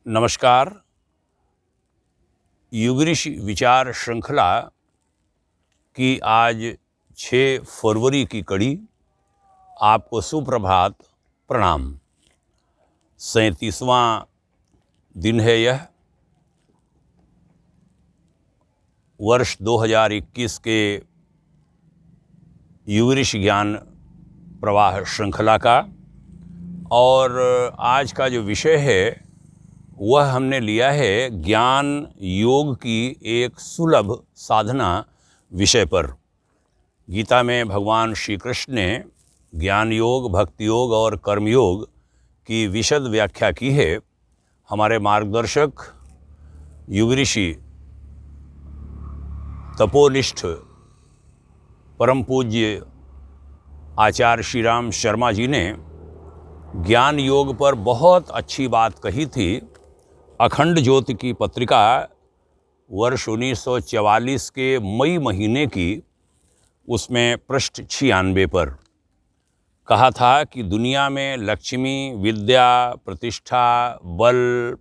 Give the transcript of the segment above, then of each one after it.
नमस्कार। युगऋषि विचार श्रृंखला की आज 6 फरवरी की कड़ी। आपको सुप्रभात, प्रणाम। 37वां दिन है यह। वर्ष 2021 के युगऋषि ज्ञान प्रवाह श्रृंखला का, और आज का जो विषय है वह हमने लिया है ज्ञान योग की एक सुलभ साधना विषय पर। गीता में भगवान श्री कृष्ण ने ज्ञान योग, भक्ति योग और कर्म योग की विशद व्याख्या की है। हमारे मार्गदर्शक युगऋषि तपोनिष्ठ परम पूज्य आचार्य श्री राम शर्मा जी ने ज्ञान योग पर बहुत अच्छी बात कही थी। अखंड ज्योति की पत्रिका वर्ष 1944 के मई महीने की, उसमें पृष्ठ 96 पर कहा था कि दुनिया में लक्ष्मी, विद्या, प्रतिष्ठा, बल,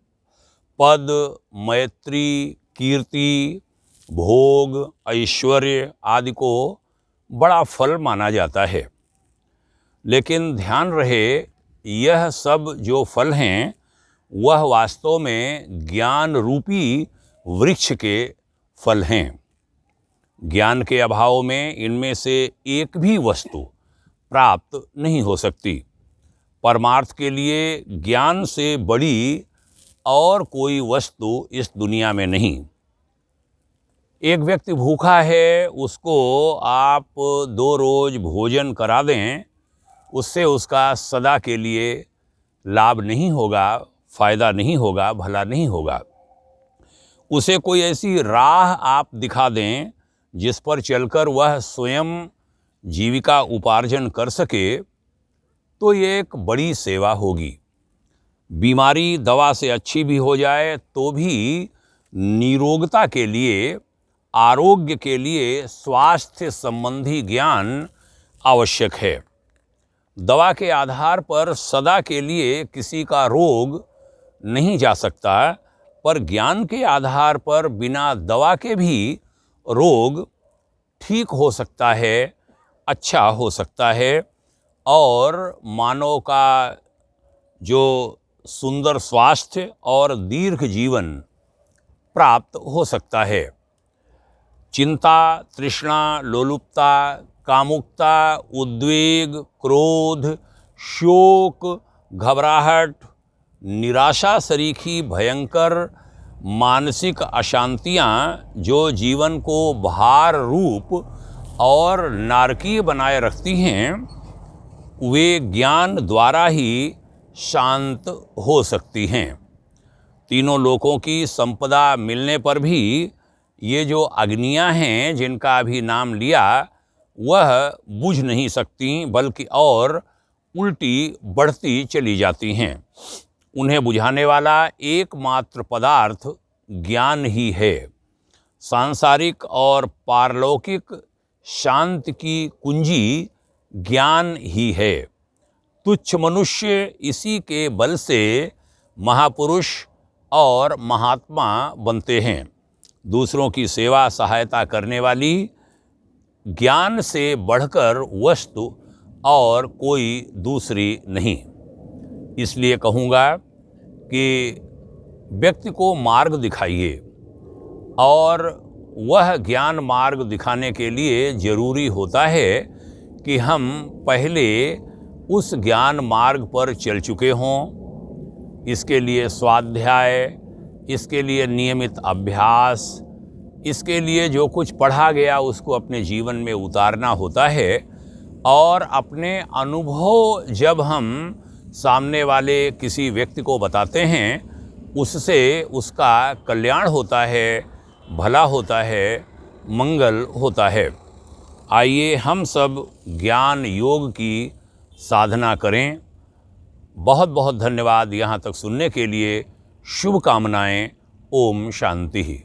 पद, मैत्री, कीर्ति, भोग, ऐश्वर्य आदि को बड़ा फल माना जाता है। लेकिन ध्यान रहे, यह सब जो फल हैं वह वास्तव में ज्ञान रूपी वृक्ष के फल हैं। ज्ञान के अभाव में इनमें से एक भी वस्तु प्राप्त नहीं हो सकती। परमार्थ के लिए ज्ञान से बड़ी और कोई वस्तु इस दुनिया में नहीं। एक व्यक्ति भूखा है, उसको आप 2 रोज भोजन करा दें, उससे उसका सदा के लिए लाभ नहीं होगा, फायदा नहीं होगा, भला नहीं होगा। उसे कोई ऐसी राह आप दिखा दें जिस पर चलकर वह स्वयं जीविका उपार्जन कर सके, तो ये एक बड़ी सेवा होगी। बीमारी दवा से अच्छी भी हो जाए तो भी निरोगता के लिए, आरोग्य के लिए स्वास्थ्य संबंधी ज्ञान आवश्यक है। दवा के आधार पर सदा के लिए किसी का रोग नहीं जा सकता, पर ज्ञान के आधार पर बिना दवा के भी रोग ठीक हो सकता है, अच्छा हो सकता है, और मानव का जो सुंदर स्वास्थ्य और दीर्घ जीवन प्राप्त हो सकता है। चिंता, तृष्णा, लोलुपता, कामुकता, उद्वेग, क्रोध, शोक, घबराहट, निराशा सरीखी भयंकर मानसिक अशांतियाँ जो जीवन को भार रूप और नारकीय बनाए रखती हैं, वे ज्ञान द्वारा ही शांत हो सकती हैं। तीनों लोकों की संपदा मिलने पर भी ये जो अग्नियाँ हैं जिनका अभी नाम लिया, वह बुझ नहीं सकती, बल्कि और उल्टी बढ़ती चली जाती हैं। उन्हें बुझाने वाला एकमात्र पदार्थ ज्ञान ही है। सांसारिक और पारलौकिक शांति की कुंजी ज्ञान ही है। तुच्छ मनुष्य इसी के बल से महापुरुष और महात्मा बनते हैं। दूसरों की सेवा सहायता करने वाली ज्ञान से बढ़कर वस्तु और कोई दूसरी नहीं। इसलिए कहूँगा कि व्यक्ति को मार्ग दिखाइए, और वह ज्ञान मार्ग दिखाने के लिए ज़रूरी होता है कि हम पहले उस ज्ञान मार्ग पर चल चुके हों। इसके लिए स्वाध्याय, इसके लिए नियमित अभ्यास, इसके लिए जो कुछ पढ़ा गया उसको अपने जीवन में उतारना होता है, और अपने अनुभव जब हम सामने वाले किसी व्यक्ति को बताते हैं, उससे उसका कल्याण होता है, भला होता है, मंगल होता है। आइए हम सब ज्ञान योग की साधना करें। बहुत बहुत धन्यवाद यहाँ तक सुनने के लिए। शुभकामनाएं। ओम शांति।